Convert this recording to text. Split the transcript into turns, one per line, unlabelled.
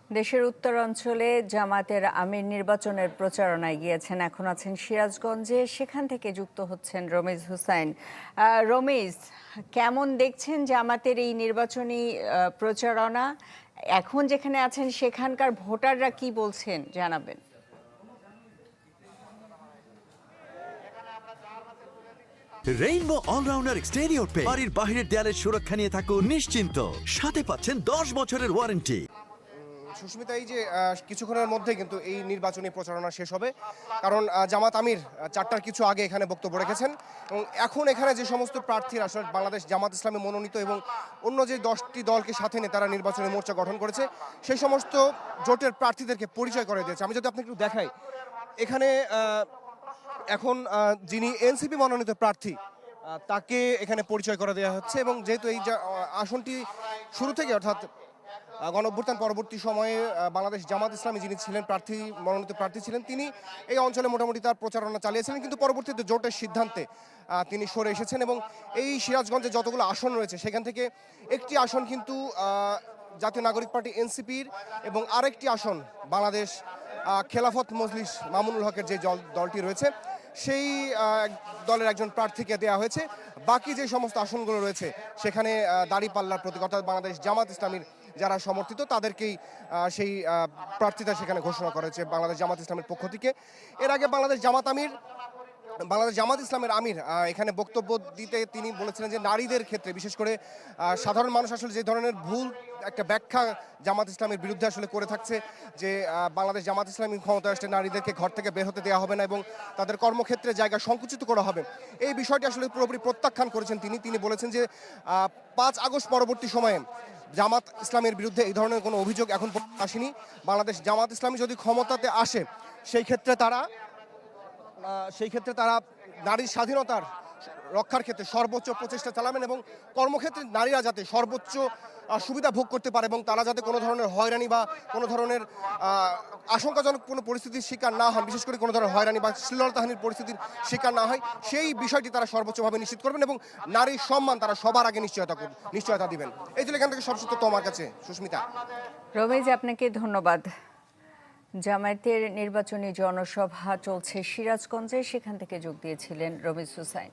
দেশের উত্তরাঞ্চলে জামাতের আমির নির্বাচনের প্রচারণায় গিয়েছেন, এখন আছেন সিরাজগঞ্জে। সেখান থেকে যুক্ত হচ্ছেন রমিজ হুসাইন। রমিজ, কেমন দেখছেন জামাতের এই নির্বাচনী প্রচারণা? এখন যেখানে আছেন সেখানকার ভোটাররা কি বলছেন জানাবেন।
রেইনবো অলরাউন্ডার এক্সটেরিয়র পে বাড়ির বাহিরের দেয়ালের সুরক্ষা নিয়ে থাকুন নিশ্চিন্ত, সাথে পাচ্ছেন 10 বছরের ওয়ারেন্টি।
সুস্মিতা, এই যে কিছুক্ষণের মধ্যে কিন্তু এই নির্বাচনী প্রচারণা শেষ হবে, কারণ জামাত আমির 4টার কিছু আগে এখানে বক্তব্য রেখেছেন এবং এখন এখানে যে সমস্ত প্রার্থীরা আসলে বাংলাদেশ জামাত ইসলামে মনোনীত এবং অন্য যে 10টি দলকে সাথে নিয়ে তারা নির্বাচনী মোর্চা গঠন করেছে, সেই সমস্ত জোটের প্রার্থীদেরকে পরিচয় করে দিয়েছে। আমি যদি আপনাকে একটু দেখাই, এখানে এখন যিনি এনসিপি মনোনীত প্রার্থী তাকে এখানে পরিচয় করে দেওয়া হচ্ছে এবং যেহেতু এই আসনটি শুরু থেকে অর্থাৎ গণঅভ্যুত্থান পরবর্তী সময়ে বাংলাদেশ জামাত ইসলামী যিনি ছিলেন মনোনীত প্রার্থী ছিলেন, তিনি এই অঞ্চলে মোটামুটি তার প্রচারণা চালিয়েছিলেন, কিন্তু পরবর্তীতে জোটের সিদ্ধান্তে তিনি সরে এসেছেন এবং এই সিরাজগঞ্জে যতগুলো আসন রয়েছে সেখান থেকে একটি আসন কিন্তু জাতীয় নাগরিক পার্টি এনসিপির এবং আরেকটি আসন বাংলাদেশ খেলাফত মজলিস মামুনুল হকের যে দলটি রয়েছে সেই দলের একজন প্রার্থীকে দেওয়া হয়েছে। বাকি যে সমস্ত আসনগুলো রয়েছে সেখানে দাঁড়িপাল্লার প্রতীক অর্থাৎ বাংলাদেশ জামাত ইসলামীর যারা সমর্থিত তাদেরকেই সেই প্রার্থীতা সেখানে ঘোষণা করেছে বাংলাদেশ জামাত ইসলামের পক্ষ থেকে। এর আগে বাংলাদেশ জামাত ইসলামের আমির এখানে বক্তব্য দিতে তিনি বলেছিলেন যে নারীদের ক্ষেত্রে বিশেষ করে সাধারণ মানুষ আসলে যে ধরনের ভুল একটা ব্যাখ্যা জামাত ইসলামের বিরুদ্ধে আসলে করে থাকছে, যে বাংলাদেশ জামাত ইসলামী ক্ষমতায় আসলে নারীদেরকে ঘর থেকে বের হতে দেওয়া হবে না এবং তাদের কর্মক্ষেত্রে জায়গা সংকুচিত করা হবে, এই বিষয়টি আসলে পুরোপুরি প্রত্যাখ্যান করেছেন তিনি বলেছেন যে 5 আগস্ট পরবর্তী সময়ে জামাত ইসলামের বিরুদ্ধে এই ধরনের কোনো অভিযোগ এখন আসেনি। বাংলাদেশ জামাত ইসলামী যদি ক্ষমতাতে আসে সেই ক্ষেত্রে তারা নারীর স্বাধীনতার রক্ষার ক্ষেত্রে সর্বোচ্চ প্রচেষ্টা চালাবেন এবং কর্মক্ষেত্রে নারীরা যাতে সর্বোচ্চ সুবিধা ভোগ করতে পারে এবং তারা যাতে কোনো ধরনের হয়রানি বা কোনো ধরনের আশঙ্কাজনক কোনো পরিস্থিতির শিকার না হন, বিশেষ করে কোনো ধরনের হয়রানি বা শ্লীলতাহানির পরিস্থিতির শিকার না হয়, সেই বিষয়টি তারা সর্বোচ্চভাবে নিশ্চিত করবেন এবং নারীর সম্মান তারা সবার আগে নিশ্চয়তা দিবেন। এই জন্য এখান থেকে সব সত্য তোমার কাছে, সুস্মিতা।
রমেশ, আপনাকে ধন্যবাদ। জামায়াতের নির্বাচনী জনসভা চলছে সিরাজগঞ্জে, সেখান থেকে যোগ দিয়েছিলেন রমিজ হুসাইন।